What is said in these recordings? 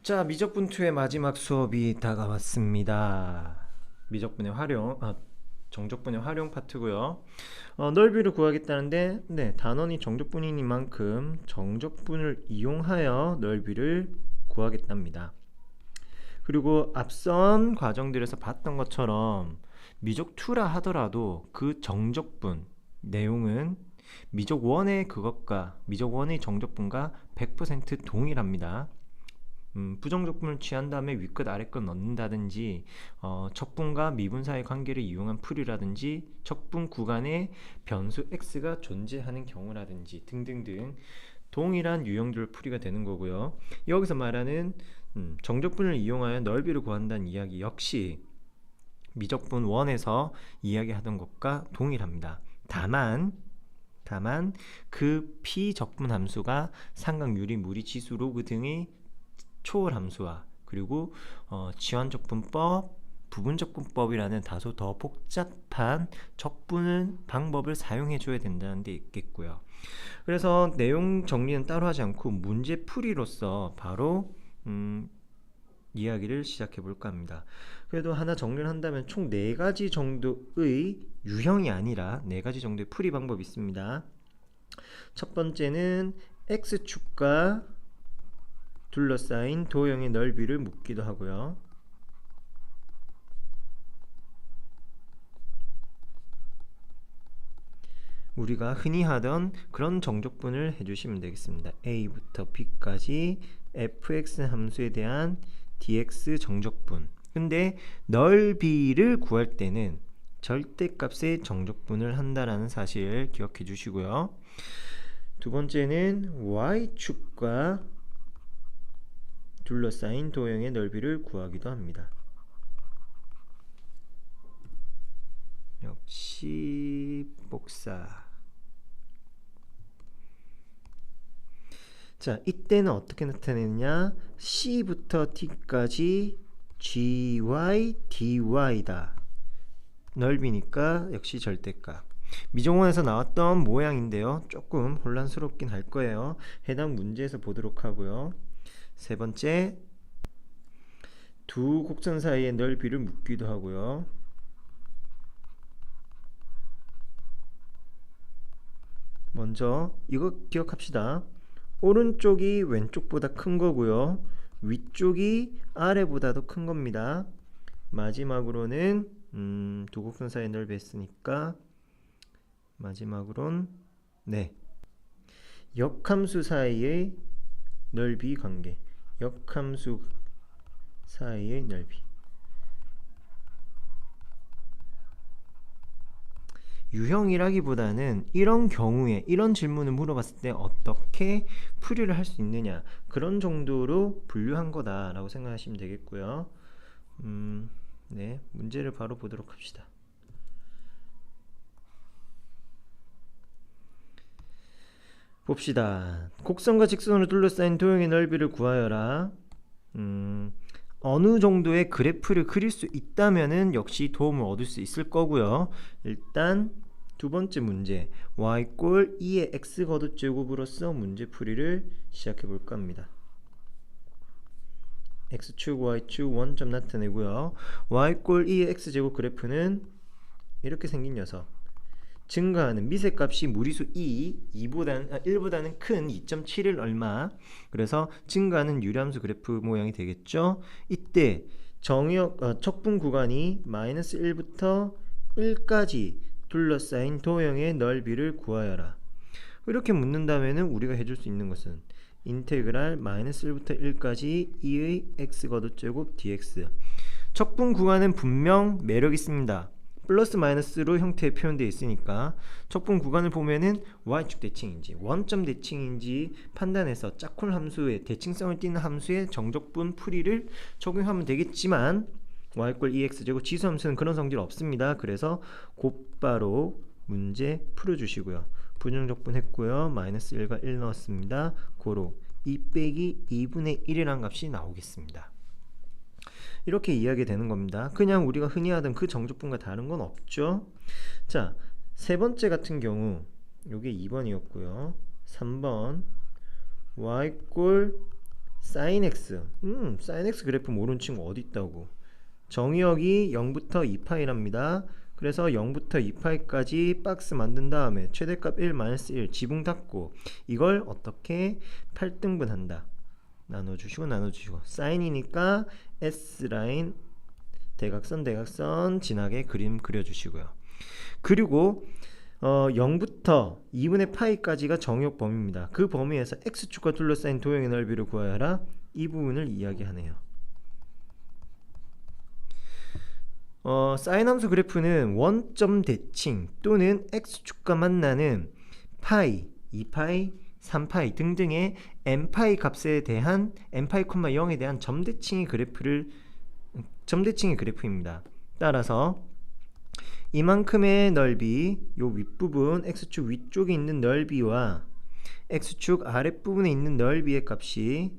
자, 미적분2의 마지막 수업이 다가왔습니다. 미적분의 활용, 정적분의 활용 파트고요. 넓이를 구하겠다는데, 네, 단원이 정적분이니만큼 정적분을 이용하여 넓이를 구하겠답니다. 그리고 앞선 과정들에서 봤던 것처럼 미적2라 하더라도 그 정적분 내용은 미적1의 그것과 미적1의 정적분과 100% 동일합니다. 부정적분을 취한 다음에 윗끝 아래끝 넣는다든지, 척분과 미분 사이의 관계를 이용한 풀이라든지, 척분 구간에 변수 x가 존재하는 경우라든지 등등등 동일한 유형들 풀이가 되는 거고요. 여기서 말하는 정적분을 이용하여 넓이를 구한다는 이야기 역시 미적분 1에서 이야기하던 것과 동일합니다. 다만 그 피적분 함수가 삼각, 유리, 무리, 지수, 로그 등의 초월 함수와 그리고 지환적분법, 부분적분법이라는 다소 더 복잡한 적분 방법을 사용해 줘야 된다는 데 있겠고요. 그래서 내용 정리는 따로 하지 않고 문제 풀이로서 바로 이야기를 시작해 볼까 합니다. 그래도 하나 정리를 한다면 총 4가지 정도의 유형이 아니라 4가지 정도의 풀이 방법이 있습니다. 첫 번째는 x축과 둘러싸인 도형의 넓이를 묻기도 하고요. 우리가 흔히 하던 그런 정적분을 해주시면 되겠습니다. a부터 b까지 fx 함수에 대한 dx 정적분. 근데 넓이를 구할 때는 절대값의 정적분을 한다라는 사실 기억해 주시고요. 두 번째는 y축과 둘러싸인 도형의 넓이를 구하기도 합니다. 역시 복사. 자, 이때는 어떻게 나타내느냐? C부터 T까지 GY, DY다. 넓이니까 역시 절대값. 미정원에서 나왔던 모양인데요. 조금 혼란스럽긴 할 거예요. 해당 문제에서 보도록 하고요. 세 번째, 두 곡선 사이의 넓이를 묻기도 하고요. 먼저 이거 기억합시다. 오른쪽이 왼쪽보다 큰 거고요. 위쪽이 아래보다도 큰 겁니다. 마지막으로는 두 곡선 사이의 넓이 했으니까 마지막으론 역함수 사이의 넓이 관계, 역함수 사이의 넓이. 유형이라기보다는 이런 경우에 이런 질문을 물어봤을 때 어떻게 풀이를 할 수 있느냐, 그런 정도로 분류한 거다라고 생각하시면 되겠고요. 네, 문제를 바로 보도록 합시다. 봅시다. 곡선과 직선으로 둘러싸인 도형의 넓이를 구하여라. 어느 정도의 그래프를 그릴 수 있다면은 역시 도움을 얻을 수 있을 거고요. 일단 두 번째 문제, y 꼴 2의 x 거듭제곱으로서 문제풀이를 시작해 볼까 합니다. x축, y축 원점 나타내고요. y 꼴 2의 x제곱 그래프는 이렇게 생긴 녀석. 증가하는 미세값이 무리수 1보다는 큰 2.71 얼마. 그래서 증가하는 유리함수 그래프 모양이 되겠죠. 이때 척분 구간이 마이너스 1부터 1까지 둘러싸인 도형의 넓이를 구하여라. 이렇게 묻는다면 우리가 해줄 수 있는 것은 인테그랄 마이너스 1부터 1까지 2의 x 거듭제곱 dx. 척분 구간은 분명 매력 있습니다. 플러스 마이너스로 형태에 표현되어 있으니까 척분 구간을 보면은 y축 대칭인지 원점 대칭인지 판단해서 짝꿍 함수의 대칭성을 띠는 함수의 정적분 풀이를 적용하면 되겠지만 y꼴 2x제곱 지수 함수는 그런 성질 없습니다. 그래서 곧바로 문제 풀어주시고요. 부정적분 했고요. 마이너스 1과 1 넣었습니다. 고로 2 빼기 2분의 1이라는 값이 나오겠습니다. 이렇게 이야기되는 겁니다. 그냥 우리가 흔히 하던 그 정적분과 다른 건 없죠. 자, 세 번째 같은 경우 요게 2번이었고요. 3번 y꼴 sin x. sin x 그래프 모르는 친구 어디 있다고. 정의역이 0부터 2파이랍니다. 그래서 0부터 2파이까지 박스 만든 다음에 최대값 1 마이너스 1 지붕 닫고 이걸 어떻게 8등분 한다. 나눠주시고 사인이니까 S라인 대각선 진하게 그림 그려주시고요. 그리고 0부터 2분의 파이까지가 정의역 범위입니다. 그 범위에서 X축과 둘러싸인 도형의 넓이를 구하여 하라. 이 부분을 이야기하네요. 사인 함수 그래프는 원점 대칭 또는 X축과 만나는 파이, 2파이, 3파이 등등의 n파이 값에 대한 n파이, 0에 대한 점대칭의 그래프입니다. 따라서 이만큼의 넓이, 요 윗부분 X축 위쪽에 있는 넓이와 X축 아랫부분에 있는 넓이의 값이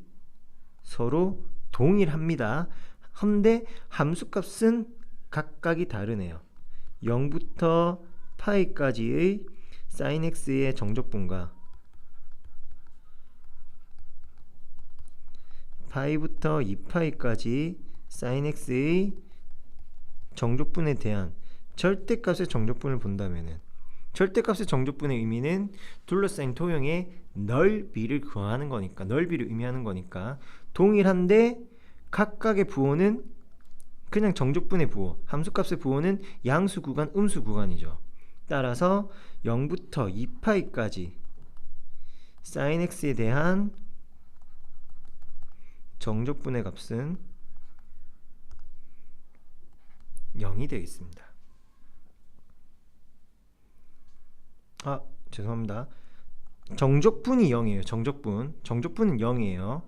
서로 동일합니다. 한데 함수값은 각각이 다르네요. 0부터 파이까지의 sin x의 정적분과 파이부터 2파이까지 sin x의 정적분에 대한 절대값의 정적분을 본다면은, 절대값의 정적분의 의미는 둘러싸인 도형의 넓이를 구하는 거니까, 넓이를 의미하는 거니까 동일한데 각각의 부호는 그냥 정적분의 부호, 함수값의 부호는 양수 구간, 음수 구간이죠. 따라서 0부터 2파이까지 sin x에 대한 정적분의 값은 0이 되겠습니다. 죄송합니다. 정적분이 0이에요. 정적분은 0이에요.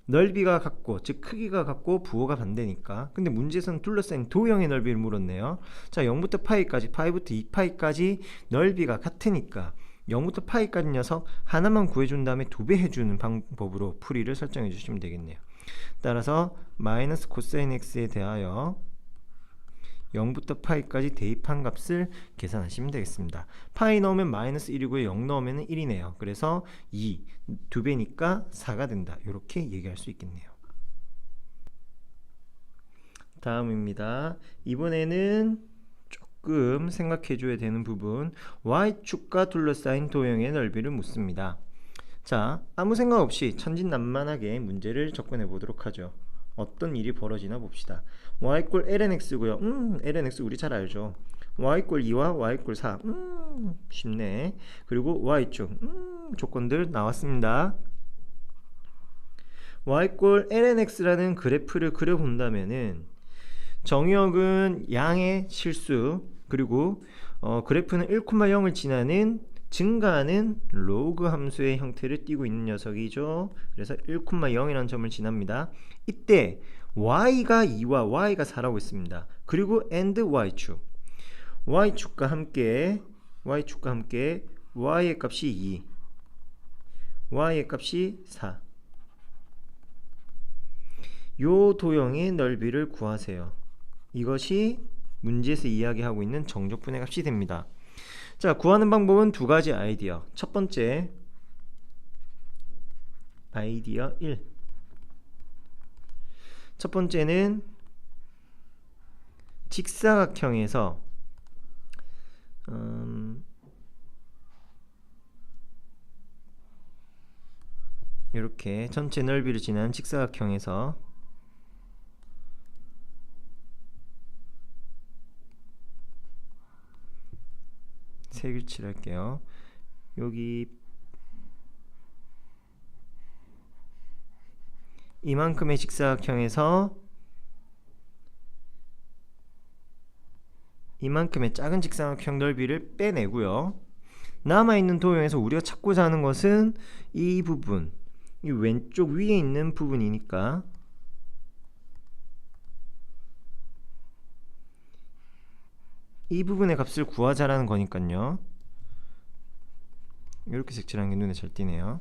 넓이가 같고, 즉 크기가 같고 부호가 반대니까. 근데 문제에서는 둘러싸인 도형의 넓이를 물었네요. 자, 0부터 파이까지, 파이부터 2파이까지 넓이가 같으니까 0부터 파이까지 녀석 하나만 구해준 다음에 2배 해주는 방법으로 풀이를 설정해 주시면 되겠네요. 따라서 마이너스 코사인 x에 대하여 0부터 파이까지 대입한 값을 계산하시면 되겠습니다. 파이 넣으면 마이너스 1이고요. 0 넣으면 1이네요. 그래서 2, 2배니까 4가 된다. 이렇게 얘기할 수 있겠네요. 다음입니다. 이번에는 조금 생각해 줘야 되는 부분, y축과 둘러싸인 도형의 넓이를 묻습니다. 자, 아무 생각 없이 천진난만하게 문제를 접근해 보도록 하죠. 어떤 일이 벌어지나 봅시다. y 꼴 ln x고요. ln x 우리 잘 알죠. y 꼴 2와 y 꼴 4. 쉽네. 그리고 y축. 조건들 나왔습니다. y 꼴 ln x라는 그래프를 그려본다면은 정의역은 양의 실수, 그리고 그래프는 1,0을 지나는 증가하는 로그 함수의 형태를 띠고 있는 녀석이죠. 그래서 1,0이라는 점을 지납니다. 이때 y가 2와 y가 4라고 있습니다. 그리고 and y축, y축과 함께 y의 값이 2, y의 값이 4. 요 도형의 넓이를 구하세요. 이것이 문제에서 이야기하고 있는 정적분의 값이 됩니다. 자, 구하는 방법은 두 가지 아이디어. 첫 번째, 아이디어 1. 첫 번째는 직사각형에서 이렇게 전체 넓이를 지난 직사각형에서 색을 칠할게요. 여기 이만큼의 직사각형에서 이만큼의 작은 직사각형 넓이를 빼내고요. 남아있는 도형에서 우리가 찾고자 하는 것은 이 부분, 이 왼쪽 위에 있는 부분이니까 이 부분의 값을 구하자라는 거니까요. 이렇게 색칠하는 게 눈에 잘 띄네요.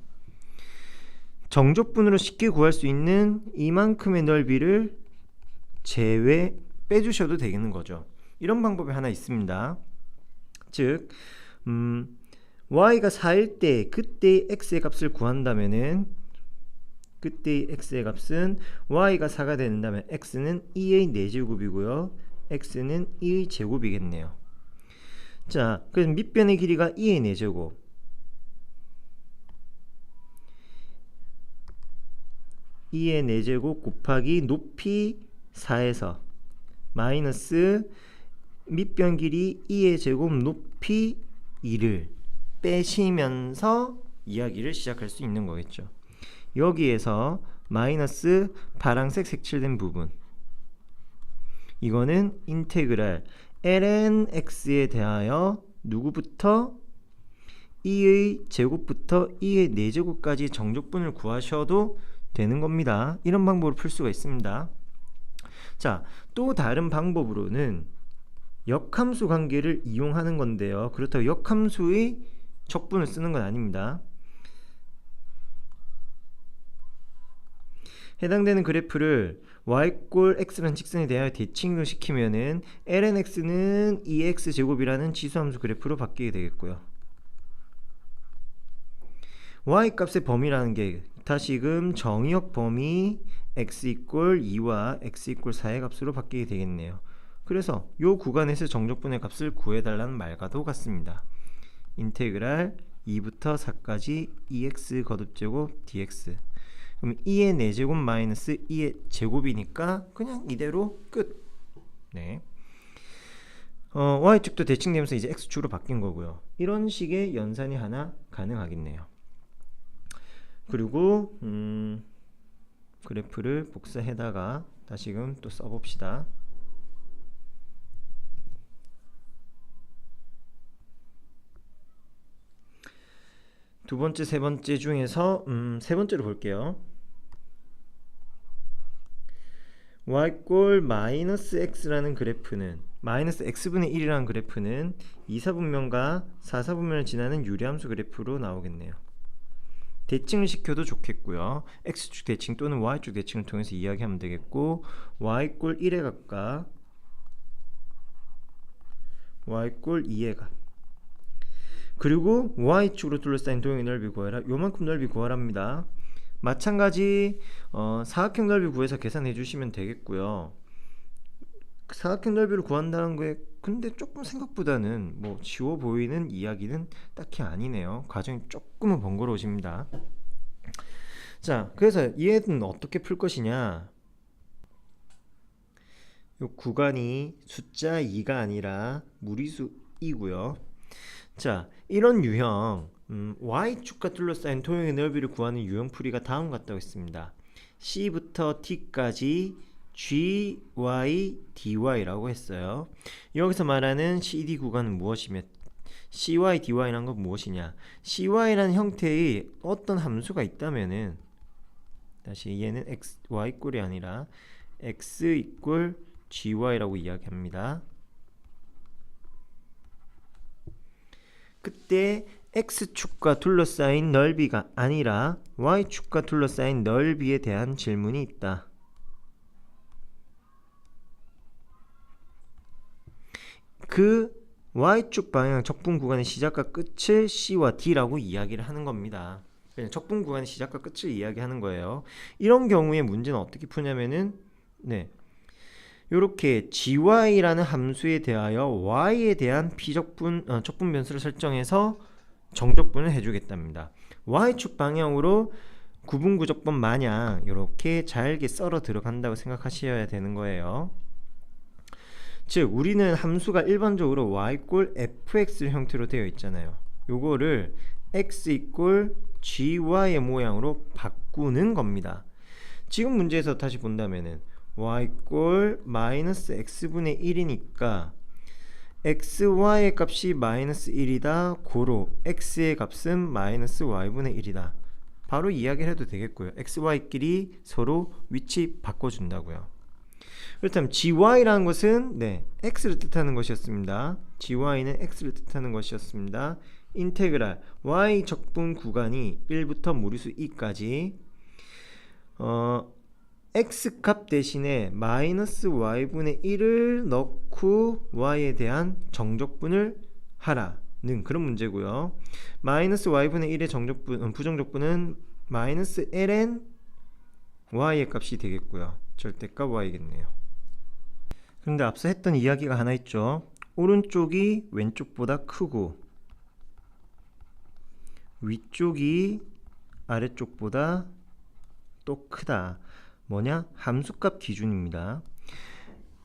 정적분으로 쉽게 구할 수 있는 이만큼의 넓이를 빼주셔도 되겠는 거죠. 이런 방법이 하나 있습니다. 즉 y가 4일 때 그때의 x의 값을 구한다면은 그때의 x의 값은 y가 4가 된다면 x는 2의 4제곱이고요. x는 2의 제곱이겠네요. 자, 그래서 밑변의 길이가 2의 4제곱. 2의 4제곱 곱하기 높이 4에서 마이너스 밑변 길이 2의 제곱 높이 2를 빼시면서 이야기를 시작할 수 있는 거겠죠. 여기에서 마이너스 파란색 색칠된 부분, 이거는 인테그랄 ln x에 대하여 누구부터 2의 제곱부터 2의 4제곱까지 정적분을 구하셔도 되는 겁니다. 이런 방법으로 풀 수가 있습니다. 자, 또 다른 방법으로는 역함수 관계를 이용하는 건데요. 그렇다고 역함수의 적분을 쓰는 건 아닙니다. 해당되는 그래프를 y꼴 x라는 직선에 대하여 대칭을 시키면은 ln x는 2x 제곱이라는 지수함수 그래프로 바뀌게 되겠고요. y 값의 범위라는 게 다시금 정의역 범위 x 이꼴 2와 x 이꼴 4의 값으로 바뀌게 되겠네요. 그래서 이 구간에서 정적분의 값을 구해달라는 말과도 같습니다. 인테그랄 2부터 4까지 2x 거듭제곱 dx. 그럼 2의 4제곱 마이너스 2의 제곱이니까 그냥 이대로 끝. 네. y축도 대칭되면서 이제 x축으로 바뀐 거고요. 이런 식의 연산이 하나 가능하겠네요. 그리고 그래프를 복사해다가 다시금 또 써봅시다. 두 번째, 세 번째 중에서 세 번째로 볼게요. y꼴 마이너스 x라는 그래프는 마이너스 x분의 1이라는 그래프는 2사분면과 4사분면을 지나는 유리함수 그래프로 나오겠네요. 대칭을 시켜도 좋겠고요. x축 대칭 또는 y축 대칭을 통해서 이야기하면 되겠고, y꼴 1의 값과 y꼴 2의 값, 그리고 y축으로 둘러싸인 도형의 넓이 구하라. 요만큼 넓이 구하랍니다. 마찬가지 사각형 넓이 구해서 계산해 주시면 되겠고요. 사각형 넓이를 구한다는 거에 근데 조금 생각보다는 뭐 쉬워 보이는 이야기는 딱히 아니네요. 과정이 조금은 번거로우십니다. 자, 그래서 얘는 어떻게 풀 것이냐. 요 구간이 숫자 2가 아니라 무리수 2고요. 자, 이런 유형 y축과 둘러싸인 도형의 넓이를 구하는 유형풀이가 다음과 같다고 했습니다. c부터 t까지 gy, dy라고 했어요. 여기서 말하는 cd 구간은 무엇이며 cy, dy라는 건 무엇이냐. cy라는 형태의 어떤 함수가 있다면은, 다시 얘는 y꼴이 아니라 x 이꼴 gy라고 이야기합니다. 그때 x축과 둘러싸인 넓이가 아니라 y축과 둘러싸인 넓이에 대한 질문이 있다. 그 y축 방향 적분 구간의 시작과 끝을 c와 d라고 이야기를 하는 겁니다. 그냥 적분 구간의 시작과 끝을 이야기하는 거예요. 이런 경우에 문제는 어떻게 푸냐면은 요렇게 gy라는 함수에 대하여 y에 대한 적분 변수를 설정해서 정적분을 해주겠답니다. y축 방향으로 구분구적분 마냥 이렇게 잘게 썰어 들어간다고 생각하셔야 되는 거예요. 즉 우리는 함수가 일반적으로 y꼴 fx 형태로 되어 있잖아요. 요거를 x 이꼴 gy의 모양으로 바꾸는 겁니다. 지금 문제에서 다시 본다면은 y꼴 마이너스 x분의 1이니까 xy의 값이 마이너스 1이다. 고로 x의 값은 마이너스 y분의 1이다. 바로 이야기를 해도 되겠고요. xy끼리 서로 위치 바꿔준다고요. 그렇다면 gy라는 것은 x를 뜻하는 것이었습니다. gy는 x를 뜻하는 것이었습니다. 인테그랄 y 적분 구간이 1부터 무리수 2까지 x값 대신에 마이너스 y분의 1을 넣고 y에 대한 정적분을 하라는 그런 문제고요. 마이너스 y분의 1의 부정적분은 마이너스 ln y의 값이 되겠고요. 절대값 y겠네요. 그런데 앞서 했던 이야기가 하나 있죠. 오른쪽이 왼쪽보다 크고 위쪽이 아래쪽보다 또 크다. 뭐냐? 함수값 기준입니다.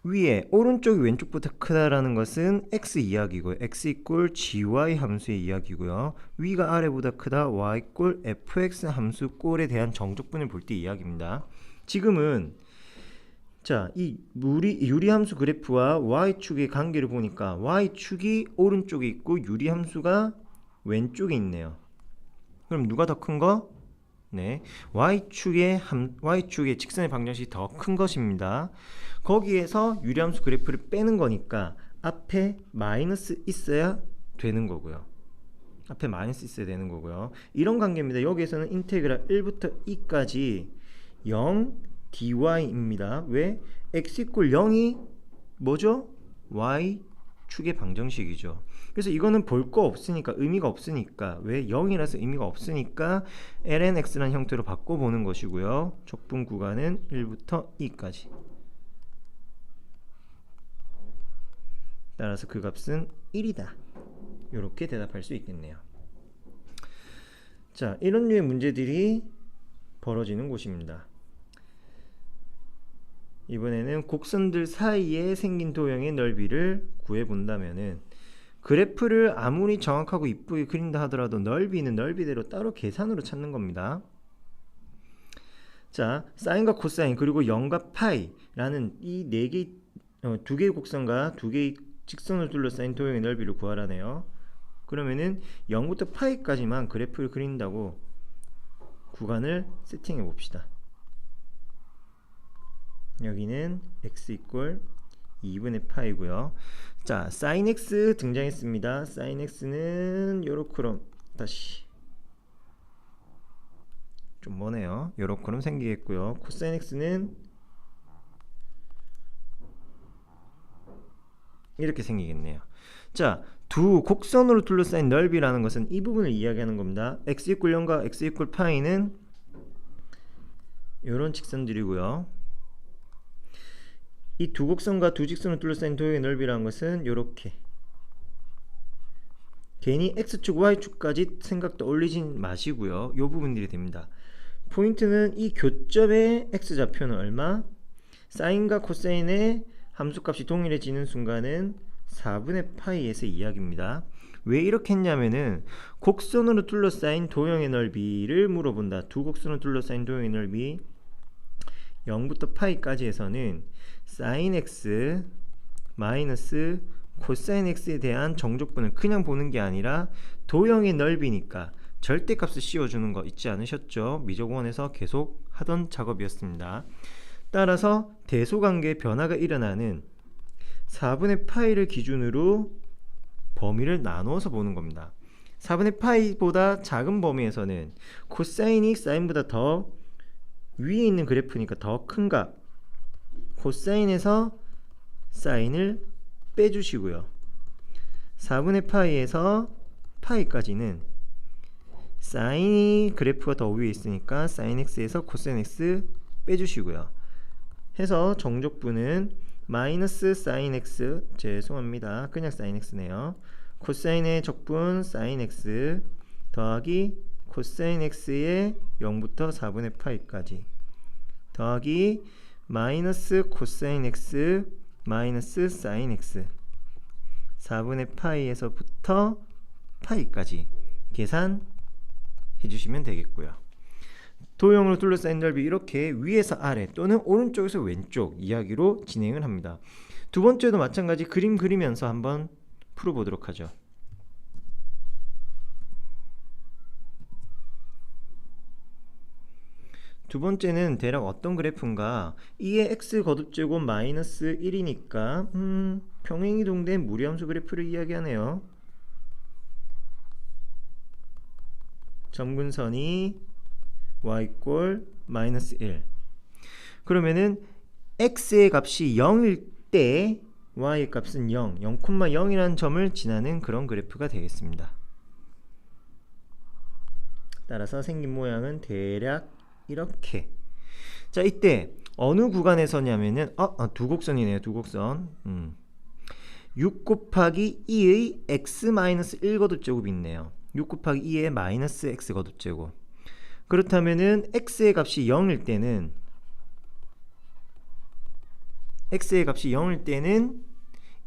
위에 오른쪽이 왼쪽보다 크다라는 것은 x 이야기고요. x 이꼴 gy 함수의 이야기고요. 위가 아래보다 크다. y 이꼴 fx 함수 꼴에 대한 정적분을 볼 때 이야기입니다. 지금은 자, 이 유리함수 그래프와 y축의 관계를 보니까 y축이 오른쪽에 있고 유리함수가 왼쪽에 있네요. 그럼 누가 더 큰 거? 네, y축의 직선의 방정식이 더 큰 것입니다. 거기에서 유리함수 그래프를 빼는 거니까 앞에 마이너스 있어야 되는 거고요. 앞에 마이너스 있어야 되는 거고요. 이런 관계입니다. 여기에서는 인테그랄 1부터 2까지 0 dy입니다. 왜? x 이꼴 0이 뭐죠? y축의 방정식이죠. 그래서 이거는 볼 거 없으니까 의미가 없으니까 왜 0이라서 의미가 없으니까 lnx라는 형태로 바꿔보는 것이고요. 적분 구간은 1부터 2까지. 따라서 그 값은 1이다. 이렇게 대답할 수 있겠네요. 자, 이런 류의 문제들이 벌어지는 곳입니다. 이번에는 곡선들 사이에 생긴 도형의 넓이를 구해본다면은 그래프를 아무리 정확하고 이쁘게 그린다 하더라도 넓이는 넓이대로 따로 계산으로 찾는 겁니다. 자, 사인과 코사인 그리고 0과 파이라는 이 네 개, 두 개의 곡선과 두 개의 직선을 둘러싸인 도형의 넓이를 구하라네요. 그러면은 0부터 파이까지만 그래프를 그린다고 구간을 세팅해 봅시다. 여기는 x 이꼴 2분의 파이고요. 자, sin x 등장했습니다. sin x는 요렇게럼 다시 좀 머네요. 요렇게럼 생기겠고요. 코사인 x는 이렇게 생기겠네요. 자, 두 곡선으로 둘러싸인 넓이라는 것은 이 부분을 이야기하는 겁니다. x 이꼴 0과 x 이꼴 파이는 요런 직선들이고요. 이 두 곡선과 두 직선을 둘러싸인 도형의 넓이라는 것은 요렇게 괜히 x축 y축까지 생각도 올리진 마시고요. 요 부분들이 됩니다. 포인트는 이 교점의 x좌표는 얼마? 사인과 코사인의 함수값이 동일해지는 순간은 4분의 파이에서 이야기입니다. 왜 이렇게 했냐면은 곡선으로 둘러싸인 도형의 넓이를 물어본다. 두 곡선으로 둘러싸인 도형의 넓이 0부터 파이까지 해서는 sin x 마이너스 코사인 x에 대한 정적분을 그냥 보는 게 아니라 도형의 넓이니까 절대값을 씌워주는 거 잊지 않으셨죠? 미적원에서 계속 하던 작업이었습니다. 따라서 대소관계의 변화가 일어나는 4분의 파이를 기준으로 범위를 나누어서 보는 겁니다. 4분의 파이보다 작은 범위에서는 코사인이 사인보다 더 위에 있는 그래프니까 더 큰 값 코사인에서 사인을 빼주시고요. 4분의 파이에서 파이까지는 사인이 그래프가 더 위에 있으니까 사인 x에서 코사인 x 빼주시고요. 해서 정적분은 마이너스 사인 x, 죄송합니다. 그냥 사인 x네요. 코사인의 적분 사인 x 더하기 코사인 x의 0부터 4분의 파이까지 더하기 마이너스 코사인 x 마이너스 사인 x 4분의 파이에서부터 파이까지 계산해 주시면 되겠고요. 도형으로 둘러싸인 넓이 이렇게 위에서 아래 또는 오른쪽에서 왼쪽 이야기로 진행을 합니다. 두 번째도 마찬가지 그림 그리면서 한번 풀어보도록 하죠. 두 번째는 대략 어떤 그래프인가? 2의 x 거듭제곱 마이너스 1이니까 평행이동된 무리함수 그래프를 이야기하네요. 점근선이 y = 마이너스 1. 그러면은 x의 값이 0일 때 y의 값은 0, 0,0이라는 점을 지나는 그런 그래프가 되겠습니다. 따라서 생긴 모양은 대략 이렇게. 자, 이때 어느 구간에서냐면은 두 곡선이네요. 두 곡선. 6 곱하기 2의 x-1 거듭제곱이 있네요. 6 곱하기 2의 마이너스 x 거듭제곱. 그렇다면은 x의 값이 0일 때는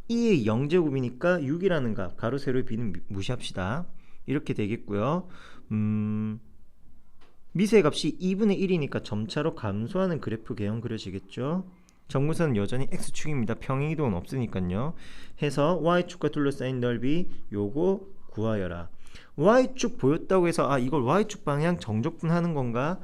2의 0제곱이니까 6이라는 값, 가로 세로의 b는 무시합시다. 이렇게 되겠고요. 미세 값이 2분의 1이니까 점차로 감소하는 그래프 개형 그려지겠죠. 정무선은 여전히 x축입니다. 평행이동은 없으니까요. 해서 y축과 둘러싸인 넓이 요거 구하여라. y축 보였다고 해서 이걸 y축 방향 정적분하는 건가?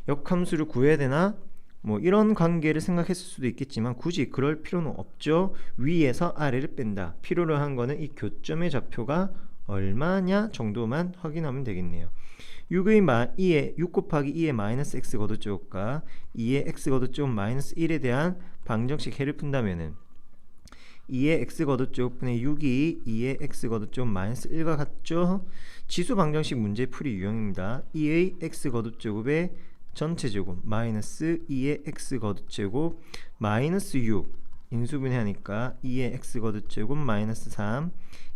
역함수를 구해야 되나? 뭐 이런 관계를 생각했을 수도 있겠지만 굳이 그럴 필요는 없죠. 위에서 아래를 뺀다. 필요로 한 거는 이 교점의 좌표가 얼마냐 정도만 확인하면 되겠네요. 6 곱하기 2의 마이너스 x 거듭제곱과 2의 x 거듭제곱 마이너스 1에 대한 방정식 해를 푼다면은 2의 x 거듭제곱분의 6이 2의 x 거듭제곱 마이너스 1과 같죠? 지수 방정식 문제 풀이 유형입니다. 2의 x 거듭제곱의 전체 제곱 마이너스 2의 x 거듭제곱 마이너스 6 인수분해하니까 2의 x 거듭제곱 마이너스 3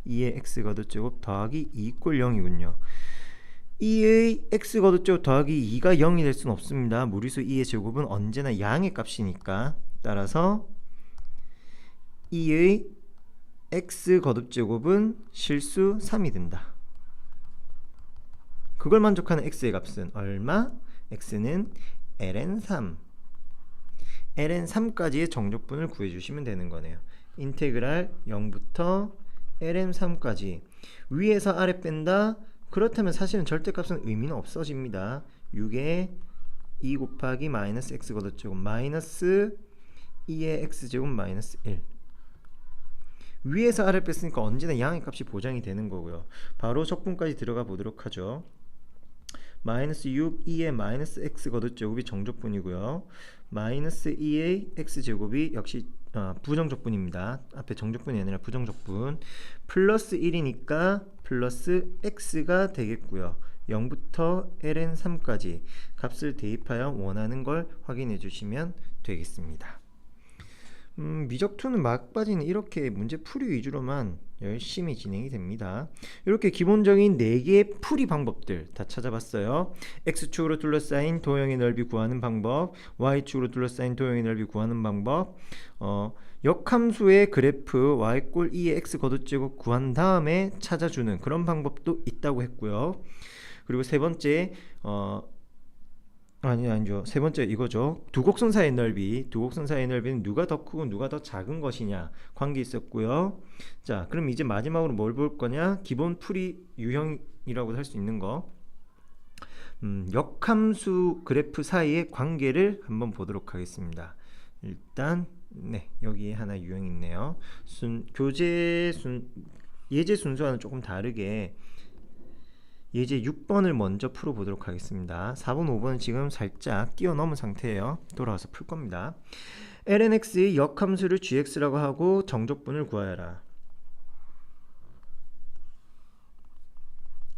2의 x 거듭제곱 더하기 2 꼴 0이군요. 2의 x 거듭제곱 더하기 2가 0이 될 수는 없습니다. 무리수 2의 제곱은 언제나 양의 값이니까. 따라서 2의 x 거듭제곱은 실수 3이 된다. 그걸 만족하는 x의 값은 얼마? x는 ln3 ln3까지의 정적분을 구해주시면 되는 거네요. 인테그랄 0부터 ln3까지 위에서 아래 뺀다? 그렇다면 사실은 절대값은 의미는 없어집니다. 6에 2 곱하기 마이너스 x 거듭제곱 마이너스 2의 x제곱 마이너스 1 위에서 아래 뺐으니까 언제나 양의 값이 보장이 되는 거고요. 바로 적분까지 들어가 보도록 하죠. 마이너스 6, 2의 마이너스 x 거듭제곱이 정적분이고요. 마이너스 2의 x제곱이 역시 부정적분입니다. 앞에 정적분이 아니라 부정적분. 플러스 1이니까 플러스 x가 되겠고요. 0부터 ln3까지 값을 대입하여 원하는 걸 확인해 주시면 되겠습니다. 미적2는 막바지는 이렇게 문제 풀이 위주로만 열심히 진행이 됩니다. 이렇게 기본적인 4개의 풀이 방법들 다 찾아봤어요. x축으로 둘러싸인 도형의 넓이 구하는 방법, y축으로 둘러싸인 도형의 넓이 구하는 방법, 역함수의 그래프 y꼴 2의 x 거듭제곱 구한 다음에 찾아주는 그런 방법도 있다고 했고요. 그리고 세 번째 아니죠. 세 번째 이거죠. 두 곡선 사이의 넓이. 두 곡선 사이의 넓이는 누가 더 크고 누가 더 작은 것이냐 관계 있었고요. 자, 그럼 이제 마지막으로 뭘 볼 거냐? 기본 풀이 유형이라고 할 수 있는 거. 역함수 그래프 사이의 관계를 한번 보도록 하겠습니다. 일단 여기에 하나 유형이 있네요. 예제 순서와는 조금 다르게 예제 6번을 먼저 풀어보도록 하겠습니다. 4번, 5번은 지금 살짝 뛰어넘은 상태예요. 돌아와서 풀 겁니다. lnx의 역함수를 gx라고 하고 정적분을 구하여라.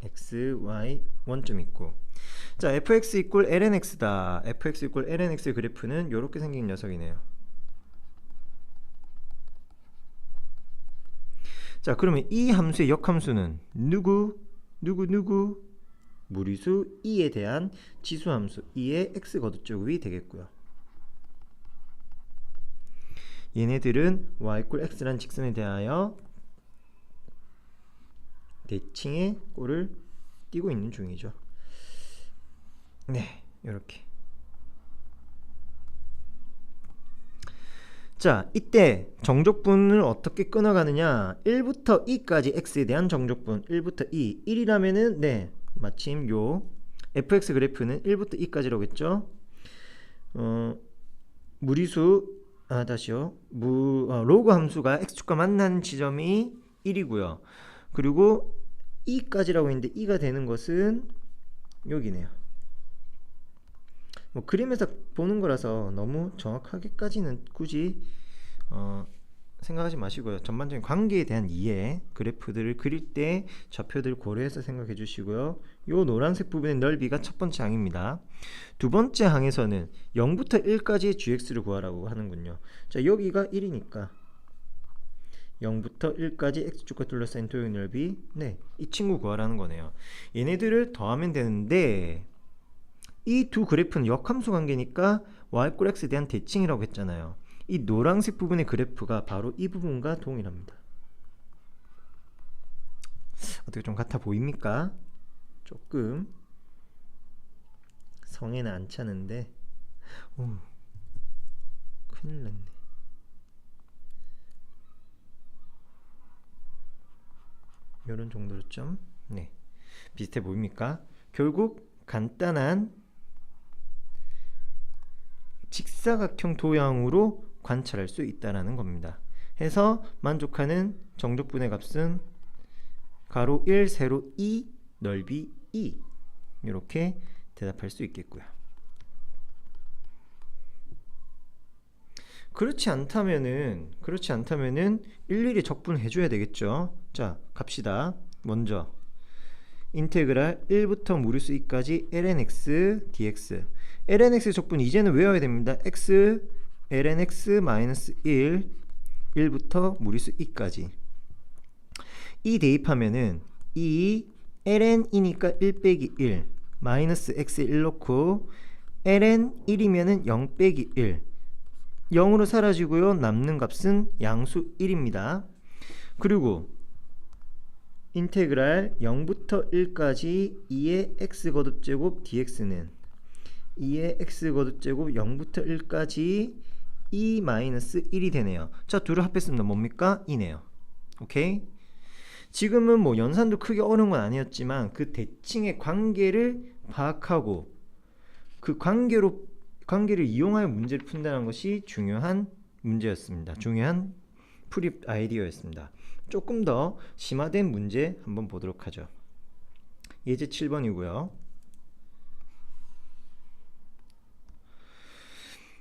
x, y 원점 있고, 자 fx 이꼴 lnx다. fx 이꼴 lnx의 그래프는 이렇게 생긴 녀석이네요. 자, 그러면 이 함수의 역함수는 누구? 무리수 2에 대한 지수함수 2의 x 거듭제곱이 되겠고요. 얘네들은 y 꼴 x라는 직선에 대하여 대칭의 꼴을 띄고 있는 중이죠. 이렇게. 자, 이때 정적분을 어떻게 끊어가느냐? 1부터 2까지 x에 대한 정적분 1부터 2, 1이라면은 마침 요 fx 그래프는 1부터 2까지라겠죠? 무리수 로그 함수가 x축과 만나는 지점이 1이고요. 그리고 2까지라고 했는데 2가 되는 것은 여기네요. 그림에서 보는 거라서 너무 정확하게까지는 굳이 생각하지 마시고요. 전반적인 관계에 대한 이해, 그래프들을 그릴 때 좌표들 고려해서 생각해 주시고요. 요 노란색 부분의 넓이가 첫 번째 항입니다. 두 번째 항에서는 0부터 1까지의 gx를 구하라고 하는군요. 자, 여기가 1이니까 0부터 1까지 x축과 둘러싸인 도형 넓이, 네, 이 친구 구하라는 거네요. 얘네들을 더하면 되는데 이 두 그래프는 역함수 관계니까 y 꼴 x에 대한 대칭이라고 했잖아요. 이 노란색 부분의 그래프가 바로 이 부분과 동일합니다. 어떻게 좀 같아 보입니까? 조금 성에는 안 차는데 큰일 났네. 이런 정도로 좀 네, 비슷해 보입니까? 결국 간단한 직사각형 도형으로 관찰할 수 있다는 겁니다. 해서 만족하는 정적분의 값은 가로 1, 세로 2, 넓이 2 이렇게 대답할 수 있겠고요. 그렇지 않다면은 일일이 적분해 줘야 되겠죠. 자, 갑시다. 먼저 인테그랄 1부터 무리수 2까지 lnx dx. lnx 적분 이제는 외워야 됩니다. x lnx-1 1부터 무리수 2까지. 이 대입하면은 이 ln이니까 1 빼기 1 마이너스 x 1 넣고 ln 1이면은 0 빼기 1 0으로 사라지고요. 남는 값은 양수 1입니다. 그리고 인테그랄 0부터 1까지 2의 x 거듭제곱 dx는 2의 x 거듭제곱 0부터 1까지 2 마이너스 1이 되네요. 자, 둘을 합했습니다. 뭡니까? 2네요. 오케이? 지금은 뭐 연산도 크게 어려운 건 아니었지만 그 대칭의 관계를 파악하고 그 관계를 이용하여 문제를 푼다는 것이 중요한 문제였습니다. 중요한 풀이 아이디어였습니다. 조금 더 심화된 문제 한번 보도록 하죠. 예제 7번이고요.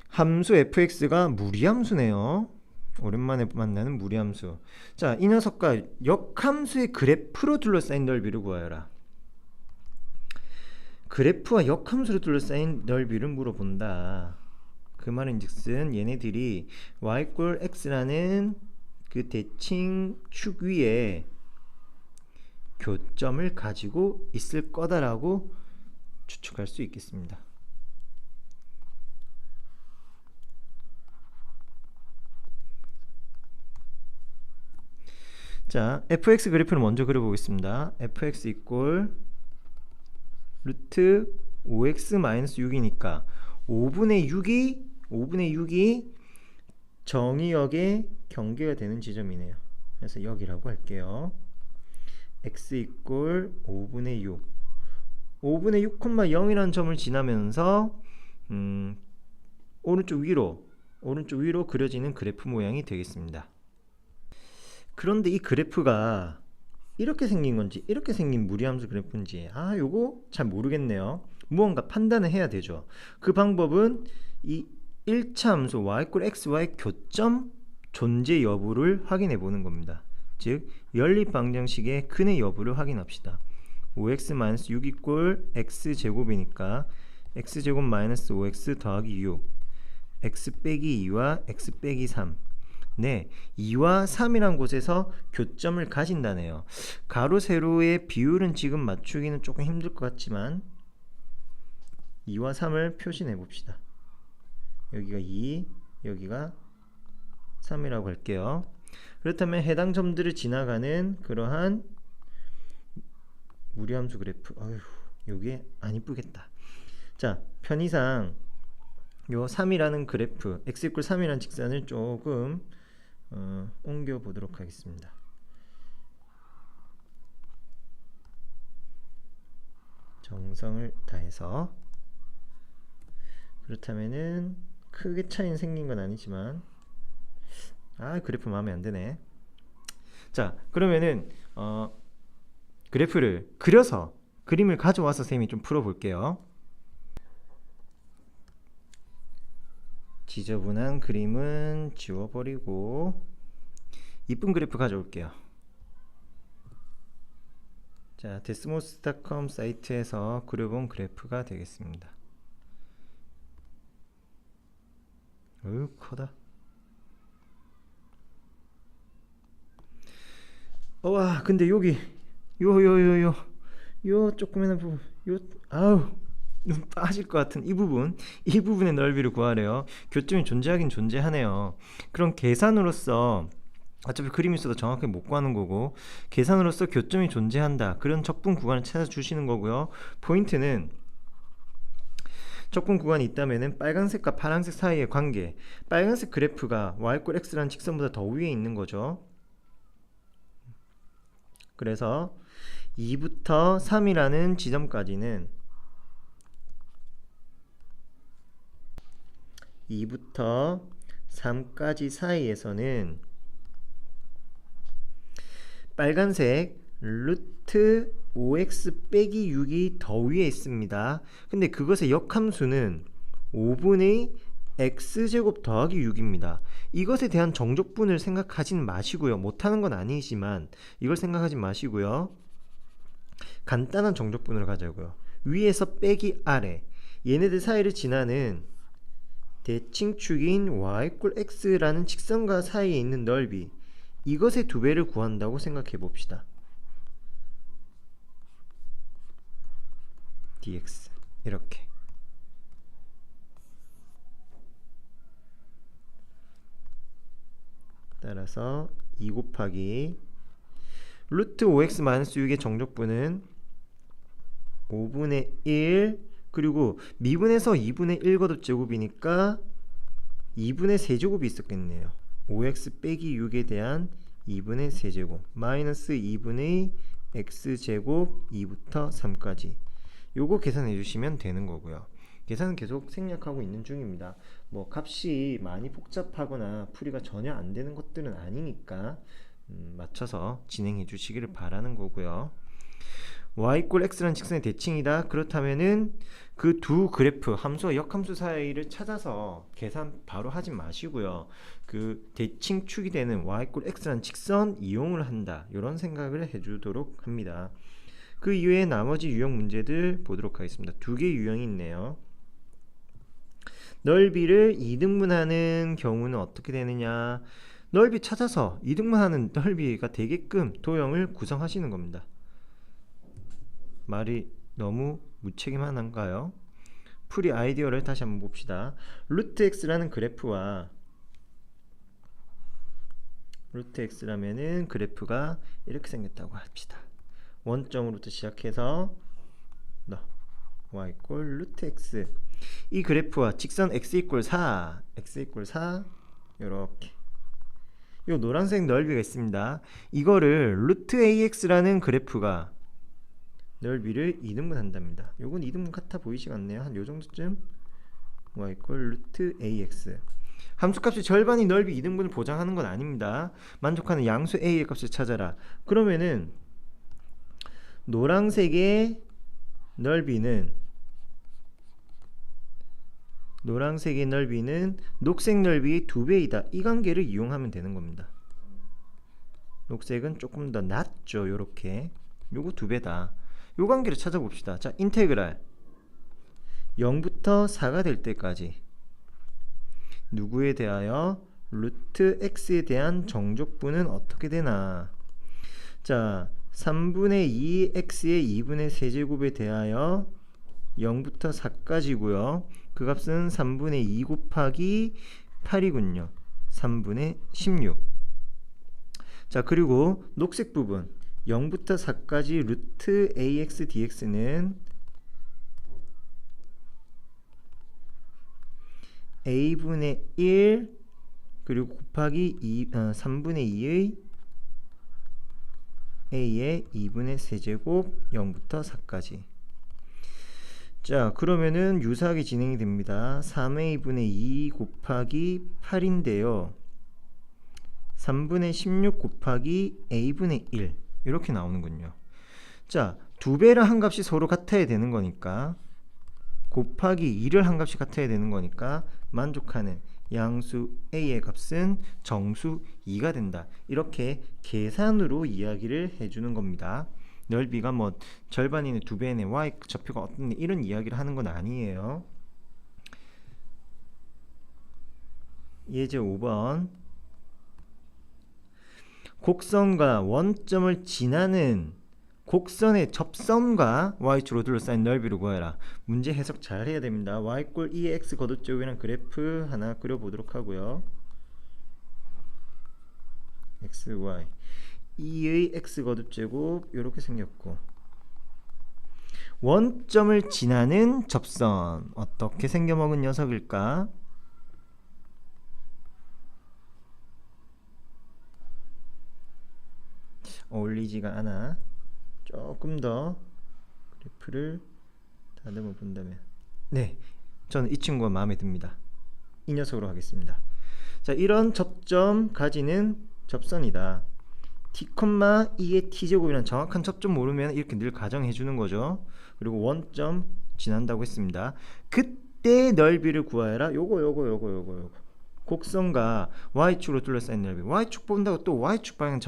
함수 fx가 무리함수네요. 오랜만에 만나는 무리함수. 자, 이 녀석과 역함수의 그래프로 둘러싸인 넓이를 구하여라. 그래프와 역함수로 둘러싸인 넓이를 물어본다. 그 말인즉슨 얘네들이 y 꼴 x라는 그 대칭 축 위에 교점을 가지고 있을 거다라고 추측할 수 있겠습니다. 자, fx 그래프를 먼저 그려보겠습니다. fx 이꼴 루트 5x 마이너스 6이니까 5분의 6이 정의역의 경계가 되는 지점이네요. 그래서 여기라고 할게요. x 이꼴 5분의 6 5분의 6, 0이라는 점을 지나면서 오른쪽 위로 그려지는 그래프 모양이 되겠습니다. 그런데 이 그래프가 이렇게 생긴 건지 이렇게 생긴 무리함수 그래프인지 요거 잘 모르겠네요. 무언가 판단을 해야 되죠. 그 방법은 이 1차 함수 y 꼴 xy 교점 존재 여부를 확인해 보는 겁니다. 즉 연립 방정식의 근의 여부를 확인합시다. 5x-6 이꼴 x제곱이니까 x제곱 마이너스 5x 더하기 6 x 빼기 2와 x 빼기 3 네, 2와 3이란 곳에서 교점을 가진다네요. 가로 세로의 비율은 지금 맞추기는 조금 힘들 것 같지만 2와 3을 표시해 봅시다. 여기가 2, 여기가 3이라고 할게요. 그렇다면 해당 점들을 지나가는 그러한 무리함수 그래프, 요게 안 이쁘겠다. 자, 편의상 요 3이라는 그래프, x 이퀄 3이라는 직선을 조금 옮겨 보도록 하겠습니다. 정성을 다해서. 그렇다면은 크게 차이는 생긴 건 아니지만 그래프 마음에 안 드네. 자, 그러면은 그래프를 그려서 그림을 가져와서 쌤이 좀 풀어 볼게요. 지저분한 그림은 지워버리고 이쁜 그래프 가져올게요. 자, 데스모스.com 사이트에서 그려본 그래프가 되겠습니다. 어휴, 커다. 와, 근데 여기 요 조그마한 부분, 아우, 눈 빠질 것 같은 이 부분의 넓이를 구하래요. 교점이 존재하긴 존재하네요. 그럼 계산으로서 어차피 그림 있어도 정확하게 못 구하는 거고, 계산으로서 교점이 존재한다, 그런 적분 구간을 찾아주시는 거고요. 포인트는 적분 구간이 있다면은 빨간색과 파란색 사이의 관계, 빨간색 그래프가 y = x라는 직선보다 더 위에 있는 거죠. 그래서 2부터 3이라는 지점까지는 2부터 3까지 사이에서는 빨간색 루트 5x 빼기 6이 더 위에 있습니다. 근데 그것의 역함수는 5분의 x제곱 더하기 6입니다. 이것에 대한 정적분을 생각하진 마시고요. 못하는 건 아니지만 이걸 생각하지 마시고요. 간단한 정적분으로 가자고요. 위에서 빼기 아래, 얘네들 사이를 지나는 대칭축인 y = x라는 직선과 사이에 있는 넓이, 이것의 2배를 구한다고 생각해 봅시다. dx 이렇게. 따라서 2 곱하기 루트 5x 마이너스 6의 정적분은 5분의 1, 그리고 미분에서 2분의 1 거듭 제곱이니까 2분의 세제곱이 있었겠네요. 5x 빼기 6에 대한 2분의 세제곱 마이너스 2분의 x제곱 2부터 3까지, 요거 계산해 주시면 되는 거고요. 계산은 계속 생략하고 있는 중입니다. 뭐 값이 많이 복잡하거나 풀이가 전혀 안 되는 것들은 아니니까 맞춰서 진행해 주시기를 바라는 거고요. y = x라는 직선의 대칭이다. 그렇다면은 그 두 그래프 함수와 역함수 사이를 찾아서 계산 바로 하지 마시고요. 그 대칭축이 되는 y = x라는 직선 이용을 한다, 이런 생각을 해주도록 합니다. 그 이외에 나머지 유형 문제들 보도록 하겠습니다. 2개 유형이 있네요. 넓이를 이등분하는 경우는 어떻게 되느냐, 넓이 찾아서 이등분하는 넓이가 되게끔 도형을 구성하시는 겁니다. 말이 너무 무책임한가요? 풀이 아이디어를 다시 한번 봅시다. 루트 x라는 그래프와 루트 x라면은 그래프가 이렇게 생겼다고 합시다. 원점으로부터 시작해서 y = 루트 x, 이 그래프와 직선 x = 4, 요렇게 요 노란색 넓이가 있습니다. 이거를 루트 ax라는 그래프가 넓이를 2등분 한답니다. 요건 2등분 같아 보이지 않네요. 한 요정도쯤. y = 루트 ax. 함수값의 절반이 넓이 2등분을 보장하는 건 아닙니다. 만족하는 양수 a의 값을 찾아라. 그러면은 노란색의 넓이는 녹색 넓이의 2배이다. 이 관계를 이용하면 되는 겁니다. 녹색은 조금 더 낮죠. 요렇게. 요거 2배다. 요 관계를 찾아봅시다. 자, 인테그랄 0부터 4가 될 때까지 누구에 대하여? 루트 x에 대한 정적분은 어떻게 되나? 자, 3분의 2x의 2분의 세제곱에 대하여 0부터 4까지고요. 그 값은 3분의 2 곱하기 8이군요. 3분의 16. 자, 그리고 녹색 부분 0부터 4까지 루트 ax dx는 a분의 1 그리고 곱하기 3분의 2의 a의 2분의 세제곱 0부터 4까지. 자, 그러면은 유사하게 진행이 됩니다. 3a분의 2 곱하기 8인데요 3분의 16 곱하기 a분의 1 이렇게 나오는군요. 자, 2배를 한 값이 서로 같아야 되는 거니까 곱하기 2를 한 값이 같아야 되는 거니까 만족하는 양수 a의 값은 정수 2가 된다. 이렇게 계산으로 이야기를 해주는 겁니다. 넓이가 뭐 절반이네, 2배네, y 좌표가 어떻네, 이런 이야기를 하는 건 아니에요. 예제 5번. 곡선과 원점을 지나는 곡선의 접선과 y축으로 둘러싸인 넓이를 구하라. 문제 해석 잘 해야 됩니다. y꼴 2의 x 거듭제곱이란 그래프 하나 그려보도록 하고요. x, y 2의 x 거듭제곱 이렇게 생겼고, 원점을 지나는 접선 어떻게 생겨먹은 녀석일까? 어울리지가 않아. 조금 더 그래프를 다듬어 본다면, 네, 저는 이 친구가 마음에 듭니다. 이 녀석으로 하겠습니다. 자, 이런 접점 가지는 접선이다. t, 2의 t제곱이란 정확한 접점 모르면 이렇게 늘 가정해 주는 거죠. 그리고 원점 지난다고 했습니다. 그때 넓이를 구하여라. 요거 곡선과 y축으로 둘러싸인 넓이. y축 본다고 또 y축 방향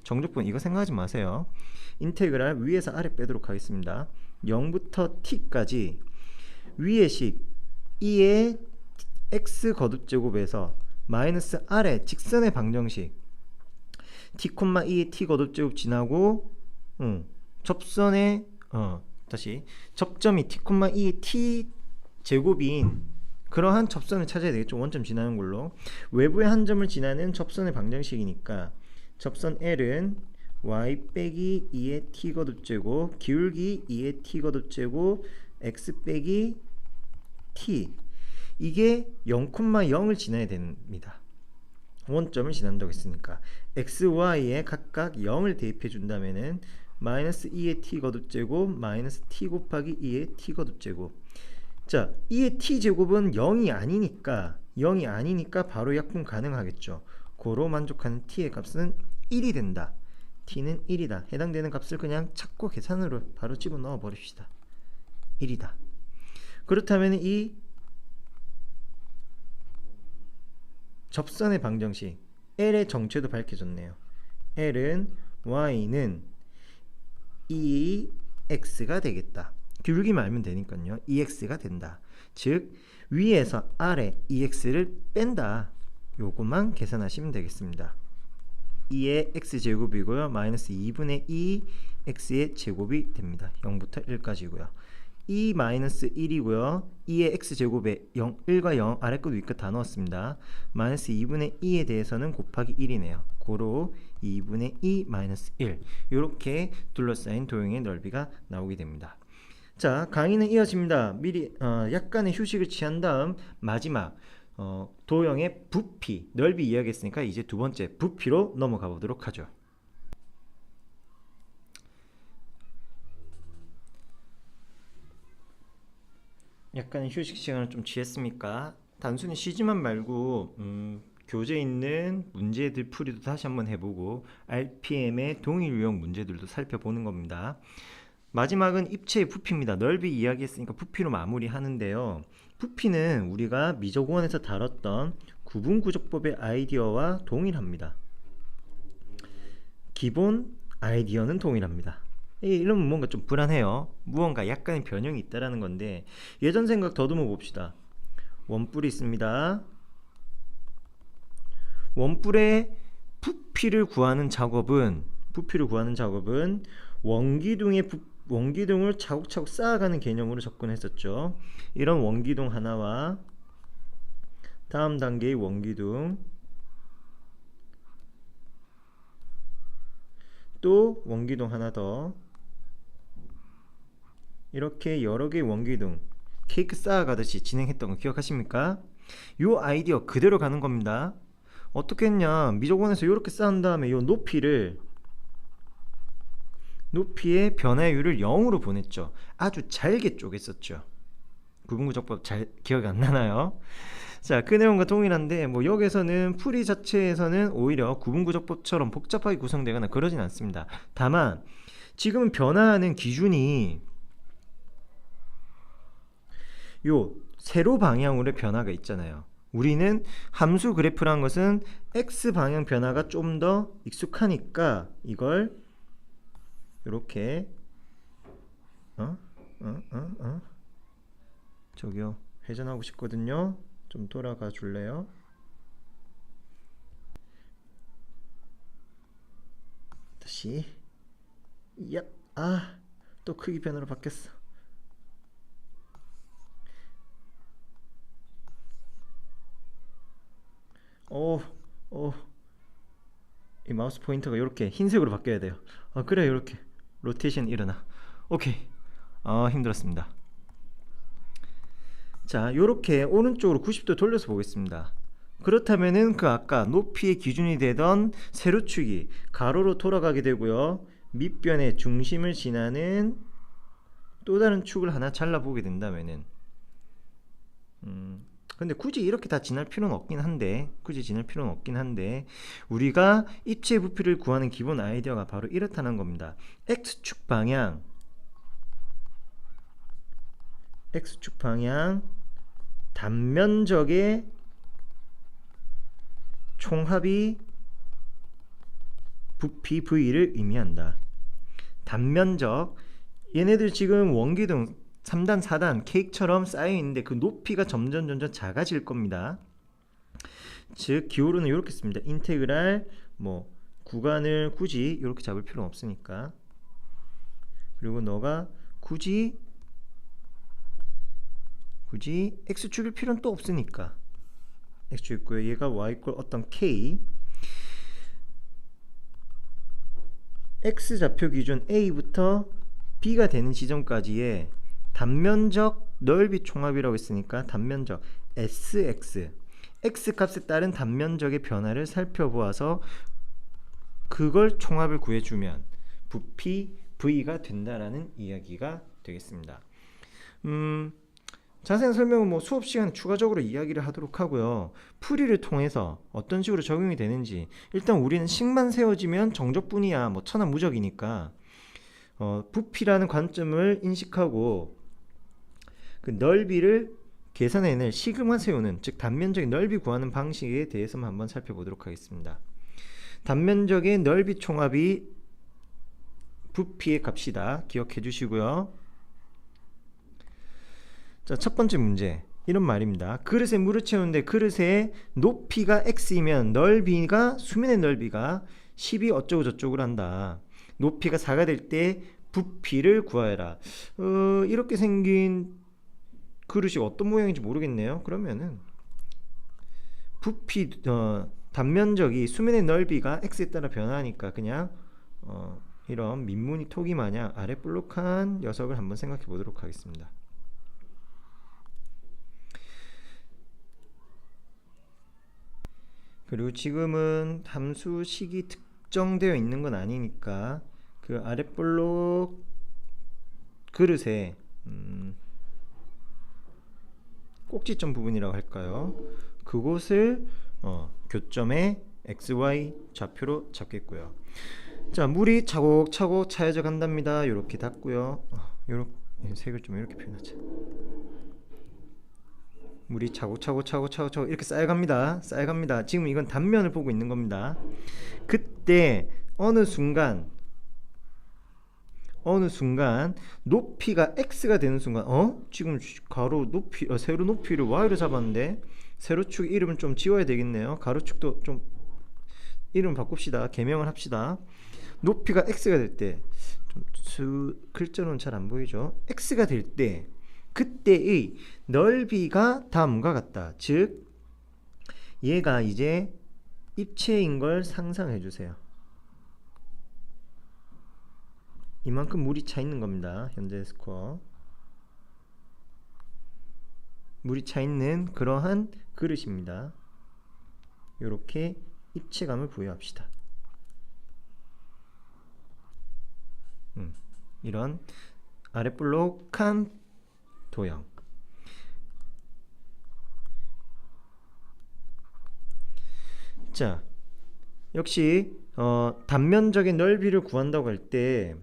정적분 이거 생각하지 마세요. 인테그랄 위에서 아래 빼도록 하겠습니다. 0부터 t까지 위의 식 2의 x 거듭제곱에서 마이너스 아래 직선의 방정식 t, 2의 t 거듭제곱 지나고 접선의 다시 접점이 t, 2의 t 제곱인 그러한 접선을 찾아야 되겠죠. 원점 지나는 걸로. 외부의 한 점을 지나는 접선의 방정식이니까 접선 L은 y 빼기 2의 t 거듭제곱 기울기 2의 t 거듭제곱 x 빼기 t, 이게 0,0을 지나야 됩니다. 원점을 지난다고 했으니까 x, y에 각각 0을 대입해 준다면은 마이너스 2의 t 거듭제곱 마이너스 t 곱하기 2의 t 거듭제곱. 자, 2의 t 제곱은 0이 아니니까 바로 약분 가능하겠죠. 고로 만족하는 t의 값은 1이 된다. t는 1이다. 해당되는 값을 그냥 찾고 계산으로 바로 집어넣어 버립시다. 1이다. 그렇다면 이 접선의 방정식 L의 정체도 밝혀졌네요. L은 y는 2x가 되겠다. 기울기만 알면 되니까요. 2x가 된다. 즉 위에서 아래 2x를 뺀다. 요것만 계산하시면 되겠습니다. 2의 x제곱이고요. 마이너스 2분의 2 x의 제곱이 됩니다. 0부터 1까지고요. 2 마이너스 1이고요. 2의 x제곱에 1과 0 아래 끝 위 끝 다 넣었습니다. 마이너스 2분의 2에 대해서는 곱하기 1이네요. 고로 2분의 2 마이너스 1, 이렇게 둘러싸인 도형의 넓이가 나오게 됩니다. 자, 강의는 이어집니다. 미리 약간의 휴식을 취한 다음 마지막 도형의 부피, 넓이 이야기했으니까 이제 두 번째 부피로 넘어가 보도록 하죠. 약간의 휴식 시간을 좀 취했습니까? 단순히 쉬지만 말고 교재에 있는 문제들 풀이도 다시 한번 해보고 RPM의 동일 유형 문제들도 살펴보는 겁니다. 마지막은 입체의 부피입니다. 넓이 이야기했으니까 부피로 마무리하는데요. 부피는 우리가 미적원에서 다뤘던 구분구적법의 아이디어와 동일합니다. 기본 아이디어는 동일합니다. 이러면 뭔가 좀 불안해요. 무언가 약간의 변형이 있다라는 건데, 예전 생각 더듬어 봅시다. 원뿔이 있습니다. 원뿔의 부피를 구하는 작업은 원기둥을 차곡차곡 쌓아가는 개념으로 접근했었죠. 이런 원기둥 하나와 다음 단계의 원기둥, 또 원기둥 하나 더, 이렇게 여러 개의 원기둥 케이크 쌓아가듯이 진행했던 거 기억하십니까? 요 아이디어 그대로 가는 겁니다. 어떻게 했냐, 미적원에서 이렇게 쌓은 다음에 요 높이의 변화율을 0으로 보냈죠. 아주 잘게 쪼갰었죠. 구분구적법 잘 기억이 안 나나요? 자, 그 내용과 동일한데 여기서는 풀이 자체에서는 오히려 구분구적법처럼 복잡하게 구성되거나 그러진 않습니다. 다만 지금 변화하는 기준이 요 세로 방향으로의 변화가 있잖아요. 우리는 함수 그래프란 것은 x 방향 변화가 좀 더 익숙하니까 이걸 이렇게 저기요, 회전하고 싶거든요. 좀 돌아가 줄래요? 다시. 야, 또 크기 변화로 바뀌었어. 이 마우스 포인터가 이렇게 흰색으로 바뀌어야 돼요. 그래, 이렇게 로테이션 일어나. 오케이. 힘들었습니다. 자, 이렇게 오른쪽으로 90도 돌려서 보겠습니다. 그렇다면은 그 아까 높이의 기준이 되던 세로축이 가로로 돌아가게 되고요. 밑변의 중심을 지나는 또 다른 축을 하나 잘라보게 된다면은 근데 굳이 이렇게 다 지날 필요는 없긴 한데 우리가 입체 부피를 구하는 기본 아이디어가 바로 이렇다는 겁니다. X축 방향 단면적의 총합이 부피 V를 의미한다. 단면적, 얘네들 지금 원기둥 3단 4단 케이크처럼 쌓여있는데 그 높이가 점점 작아질 겁니다. 즉 기호로는 이렇게 씁니다. 인테그랄 구간을 굳이 이렇게 잡을 필요는 없으니까. 그리고 너가 굳이 x축일 필요는 또 없으니까 x축 있고요. 얘가 y 꼴 어떤 k, x 좌표 기준 a부터 b가 되는 지점까지의 단면적 넓이 총합이라고 했으니까 단면적 sx, x 값에 따른 단면적의 변화를 살펴보아서 그걸 총합을 구해주면 부피 v가 된다라는 이야기가 되겠습니다. 자세한 설명은 수업 시간에 추가적으로 이야기를 하도록 하고요. 풀이를 통해서 어떤 식으로 적용이 되는지, 일단 우리는 식만 세워지면 정적분이야 천하무적이니까 부피라는 관점을 인식하고 그 넓이를 계산해낼 시그마 세우는, 즉 단면적인 넓이 구하는 방식에 대해서만 한번 살펴보도록 하겠습니다. 단면적의 넓이 총합이 부피의 값이다. 기억해 주시고요. 자, 첫 번째 문제 이런 말입니다. 그릇에 물을 채우는데 그릇의 높이가 x이면 넓이가, 수면의 넓이가 10이 어쩌고 저쩌고 한다. 높이가 4가 될 때 부피를 구하여라. 이렇게 생긴 그릇이 어떤 모양인지 모르겠네요. 그러면은 부피 단면적이 수면의 넓이가 x에 따라 변하니까 그냥 이런 민무늬 토기 마냥 아래 볼록한 녀석을 한번 생각해 보도록 하겠습니다. 그리고 지금은 함수식이 특정되어 있는 건 아니니까 그 아랫볼록 그릇에 꼭지점 부분이라고 할까요? 그곳을 교점에 XY 좌표로 잡겠고요. 자, 물이 차곡차곡 차여져 간답니다. 이렇게 닫고요. 요렇게 색을 좀 이렇게 표현하자. 물이 차곡차곡 이렇게 쌓여갑니다. 지금 이건 단면을 보고 있는 겁니다. 그때 어느 순간 높이가 x가 되는 순간 지금 가로 높이 세로 높이를 y로 잡았는데 세로축 이름은 좀 지워야 되겠네요. 가로축도 좀 이름 바꿉시다. 개명을 합시다. 높이가 x가 될 때 좀 글자로는 잘 안 보이죠. x가 될 때 그때의 넓이가 다음과 같다. 즉 얘가 이제 입체인 걸 상상해 주세요. 이만큼 물이 차 있는 겁니다. 현재 스코어 물이 차 있는 그러한 그릇입니다. 이렇게 입체감을 부여합시다. 이런 아랫볼록한 도형. 자, 역시 단면적인 넓이를 구한다고 할 때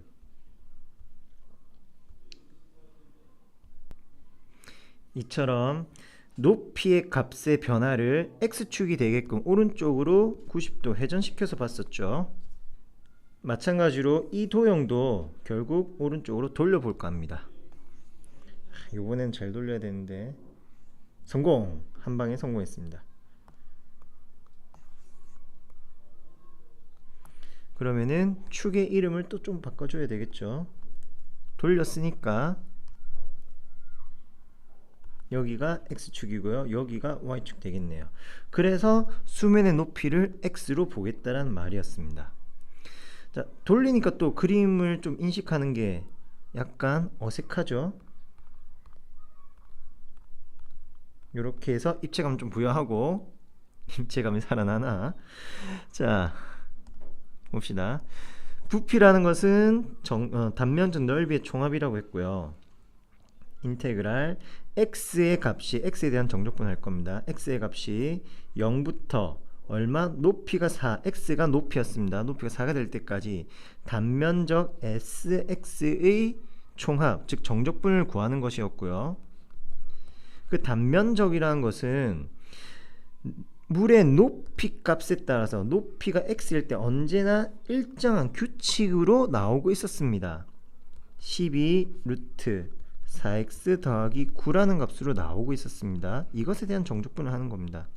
이처럼 높이의 값의 변화를 x축이 되게끔 오른쪽으로 90도 회전시켜서 봤었죠. 마찬가지로 이 도형도 결국 오른쪽으로 돌려볼까 합니다. 요번엔 잘 돌려야 되는데 성공! 한방에 성공했습니다. 그러면은 축의 이름을 또 좀 바꿔줘야 되겠죠. 돌렸으니까 여기가 x축이고요, 여기가 y축 되겠네요. 그래서 수면의 높이를 x로 보겠다라는 말이었습니다. 자, 돌리니까 또 그림을 좀 인식하는 게 약간 어색하죠. 이렇게 해서 입체감 좀 부여하고 입체감이 살아나나. 자, 봅시다. 부피라는 것은 단면적 넓이의 총합이라고 했고요. 인테그랄 x의 값이, x에 대한 정적분 할 겁니다. x의 값이 0부터 얼마? 높이가 4, x가 높이였습니다. 높이가 4가 될 때까지 단면적 sx의 총합, 즉 정적분을 구하는 것이었고요. 그 단면적이라는 것은 물의 높이 값에 따라서 높이가 x일 때 언제나 일정한 규칙으로 나오고 있었습니다. 12 루트 4x 더하기 9라는 값으로 나오고 있었습니다. 이것에 대한 정적분을 하는 겁니다.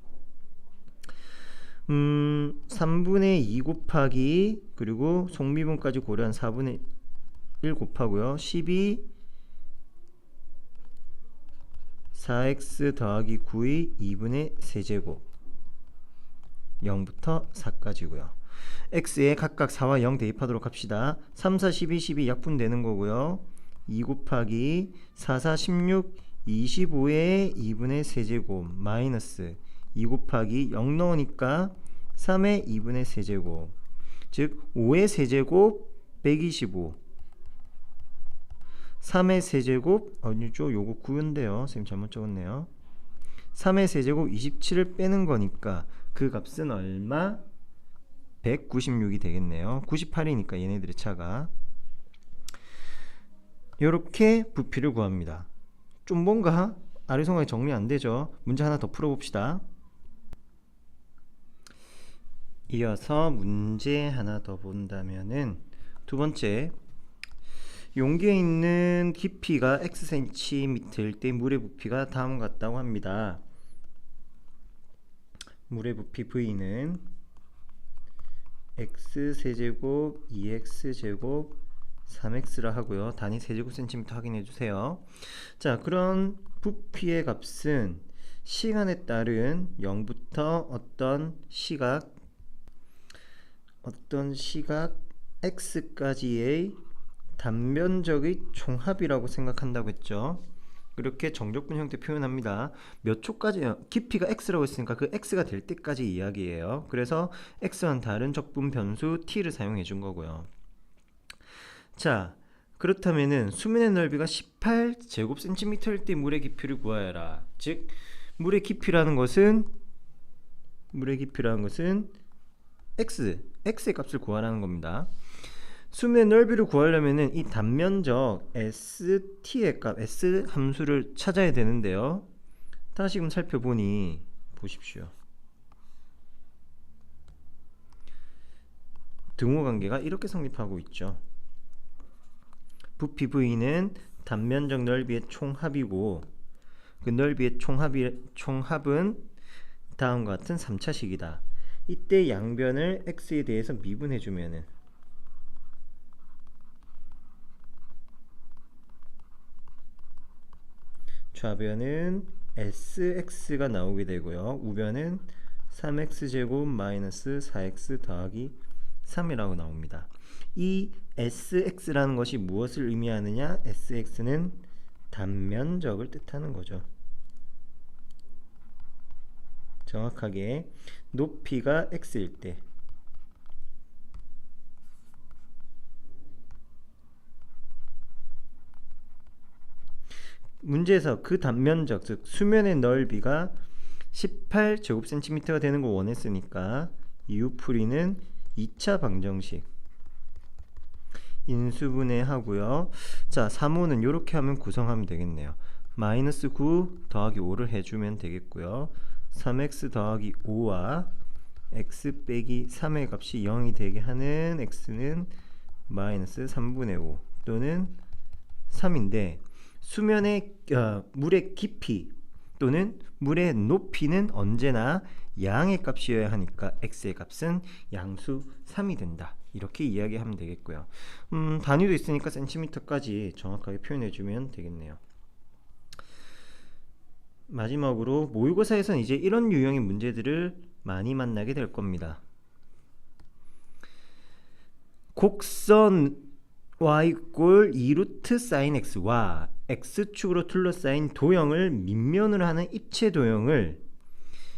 3분의 2 곱하기, 그리고 속미분까지 고려한 4분의 1 곱하고요. 12 4x 더하기 9의 2분의 세제곱 0부터 4까지고요. x에 각각 4와 0 대입하도록 합시다. 3, 4, 12, 12 약분되는 거고요. 2 곱하기 4, 4, 16, 25의 2분의 세제곱 마이너스 2 곱하기 0 넣으니까 3의 2분의 세제곱, 즉 5의 세제곱 125, 3의 세제곱 아니죠, 요거 9인데요 선생님 잘못 적었네요. 3의 세제곱 27을 빼는 거니까 그 값은 얼마? 196이 되겠네요. 98이니까 얘네들의 차가. 이렇게 부피를 구합니다. 좀 뭔가 아리송하게 정리 안 되죠? 문제 하나 더 풀어봅시다. 이어서 문제 하나 더 본다면은 두 번째, 용기에 있는 깊이가 xcm일 때 물의 부피가 다음과 같다고 합니다. 물의 부피 V는 x세제곱 2x제곱 3x라 하고요. 단위 세제곱센티미터 확인해 주세요. 자, 그런 부피의 값은 시간에 따른 0부터 어떤 시각 x까지의 단면적의 총합이라고 생각한다고 했죠. 그렇게 정적분 형태 표현합니다. 몇 초까지요? 깊이가 x라고 했으니까 그 x가 될 때까지 이야기예요. 그래서 x와는 다른 적분 변수 t를 사용해 준 거고요. 자, 그렇다면은 수면의 넓이가 18제곱센티미터일 때 물의 깊이를 구하여라. 즉 물의 깊이라는 것은 x의 값을 구하라는 겁니다. 수면의 넓이를 구하려면은 이 단면적 st의 값, s 함수를 찾아야 되는데요. 다시금 살펴보니 보십시오. 등호관계가 이렇게 성립하고 있죠. 부피 V는 단면적 넓이의 총합이고 그 넓이의 총합은 다음과 같은 3차식이다. 이때 양변을 x에 대해서 미분해주면은 좌변은 sx가 나오게 되고요. 우변은 3x제곱 마이너스 4x 더하기 3이라고 나옵니다. 이 sx라는 것이 무엇을 의미하느냐? sx는 단면적을 뜻하는 거죠. 정확하게 높이가 x일 때 문제에서 그 단면적, 즉 수면의 넓이가 18제곱센티미터가 되는 거 원했으니까 이웃풀이는 2차 방정식 인수분해 하고요. 자, 3호는 이렇게 하면 구성하면 되겠네요. 마이너스 9 더하기 5를 해주면 되겠고요. 3x 더하기 5와 x 빼기 3의 값이 0이 되게 하는 x는 마이너스 3분의 5 또는 3인데 수면의 물의 깊이 또는 물의 높이는 언제나 양의 값이어야 하니까 x의 값은 양수 3이 된다. 이렇게 이야기하면 되겠고요. 단위도 있으니까 센티미터까지 정확하게 표현해주면 되겠네요. 마지막으로 모의고사에서는 이제 이런 유형의 문제들을 많이 만나게 될 겁니다. 곡선 y=2 루트 sin x와 x축으로 둘러싸인 도형을 밑면으로 하는 입체 도형을,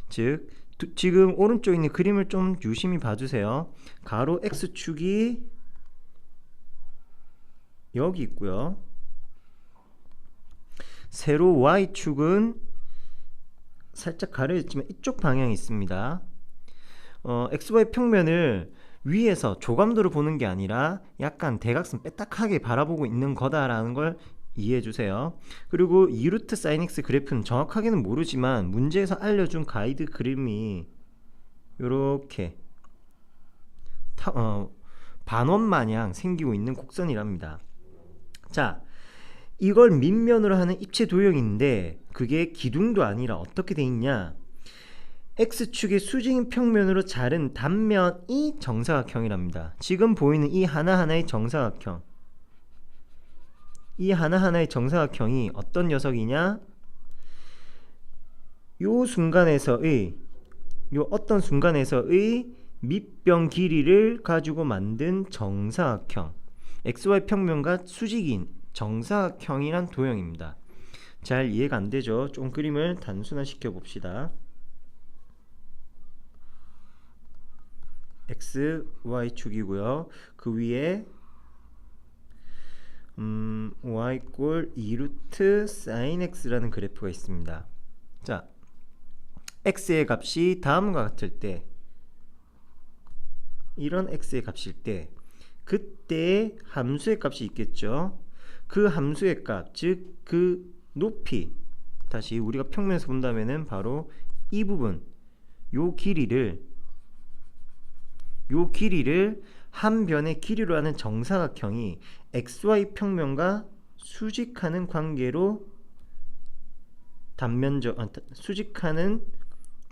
즉 지금 오른쪽에 있는 그림을 좀 유심히 봐주세요. 가로 x축이 여기 있고요. 세로 y축은 살짝 가려졌지만 이쪽 방향이 있습니다. xy 평면을 위에서 조감도를 보는 게 아니라 약간 대각선 빼딱하게 바라보고 있는 거다라는 걸 이해해 주세요. 그리고 2루트 sin x 그래프는 정확하게는 모르지만 문제에서 알려준 가이드 그림이 요렇게 반원 마냥 생기고 있는 곡선이랍니다. 자, 이걸 밑면으로 하는 입체 도형인데 그게 기둥도 아니라 어떻게 돼 있냐? x축의 수직인 평면으로 자른 단면이 정사각형이랍니다. 지금 보이는 이 하나하나의 정사각형, 이 하나하나의 정사각형이 어떤 녀석이냐? 요 순간에서의, 요 어떤 순간에서의 밑변 길이를 가지고 만든 정사각형, xy 평면과 수직인 정사각형이란 도형입니다. 잘 이해가 안 되죠? 좀 그림을 단순화시켜 봅시다. x, y축이고요. 그 위에 y 꼴 2루트 sin x라는 그래프가 있습니다. 자, x의 값이 다음과 같을 때, 이런 x의 값일 때 그때 함수의 값이 있겠죠. 그 함수의 값, 즉 그 높이, 다시 우리가 평면에서 본다면은 바로 이 부분, 요 길이를 한 변의 길이로 하는 정사각형이 xy 평면과 수직하는 관계로 수직하는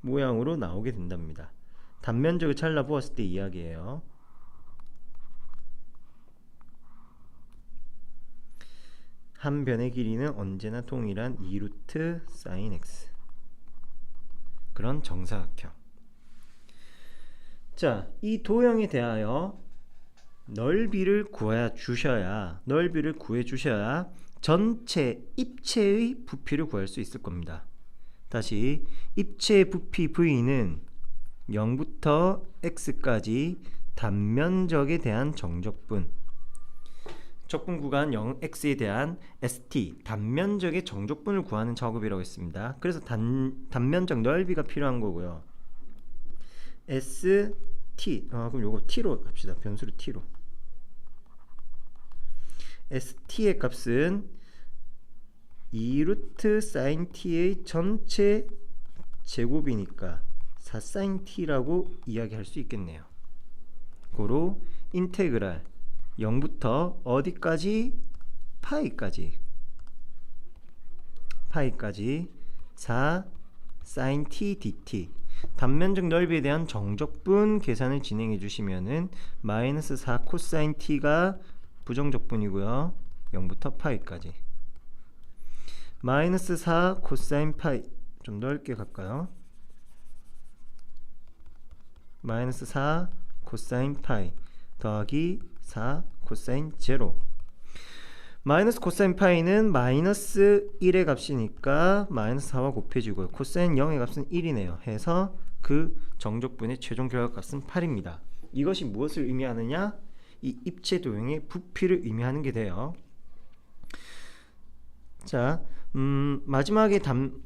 모양으로 나오게 된답니다. 단면적을 잘라 보았을 때 이야기예요. 한 변의 길이는 언제나 동일한 2루트 sin x, 그런 정사각형. 자, 이 도형에 대하여 넓이를 구해 주셔야 전체 입체의 부피를 구할 수 있을 겁니다. 다시, 입체의 부피 v는 0부터 x까지 단면적에 대한 정적분, 적분 구간 0x에 대한 st, 단면적의 정적분을 구하는 작업이라고 했습니다. 그래서 단면적 넓이가 필요한 거고요. st, 그럼 요거 t로 합시다. 변수를 t로. st의 값은 2루트 sin t의 전체 제곱이니까 4 sin t라고 이야기할 수 있겠네요. 고로 인테그랄 0부터 어디까지? 파이까지 4 sin t dt, 단면적 넓이에 대한 정적분 계산을 진행해 주시면은 마이너스 4 코사인 t가 부정적분이고요. 0부터 파이까지 마이너스 4 코사인 파이, 좀 넓게 갈까요? 마이너스 4 코사인 파이 더하기 4 코사인 제로. 마이너스 코사인 파이는 마이너스 1의 값이니까 마이너스 4와 곱해지고요. 코사인 0의 값은 1이네요. 해서 그 정적분의 최종 결과값은 8입니다. 이것이 무엇을 의미하느냐? 이 입체 도형의 부피를 의미하는 게 돼요. 자, 마지막에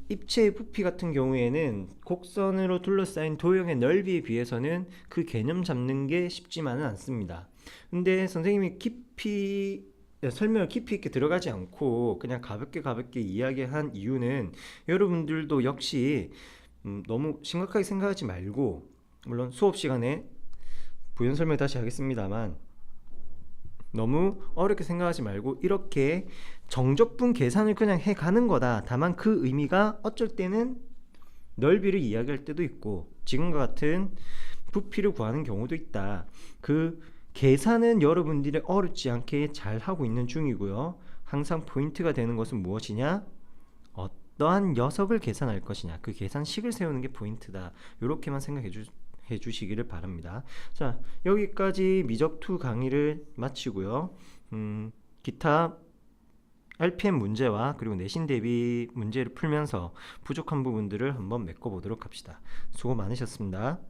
입체의 부피 같은 경우에는 곡선으로 둘러싸인 도형의 넓이에 비해서는 그 개념 잡는 게 쉽지만은 않습니다. 근데 선생님이 깊이 설명을 깊이 있게 들어가지 않고 그냥 가볍게 이야기한 이유는 여러분들도 역시 너무 심각하게 생각하지 말고, 물론 수업 시간에 부연 설명 다시 하겠습니다만, 너무 어렵게 생각하지 말고 이렇게 정적분 계산을 그냥 해가는 거다. 다만 그 의미가 어쩔 때는 넓이를 이야기할 때도 있고 지금과 같은 부피를 구하는 경우도 있다. 그 계산은 여러분들이 어렵지 않게 잘 하고 있는 중이고요. 항상 포인트가 되는 것은 무엇이냐? 어떠한 녀석을 계산할 것이냐, 그 계산식을 세우는 게 포인트다. 이렇게만 생각해 주시기를 바랍니다. 자, 여기까지 미적2 강의를 마치고요. 기타 RPM 문제와 그리고 내신 대비 문제를 풀면서 부족한 부분들을 한번 메꿔보도록 합시다. 수고 많으셨습니다.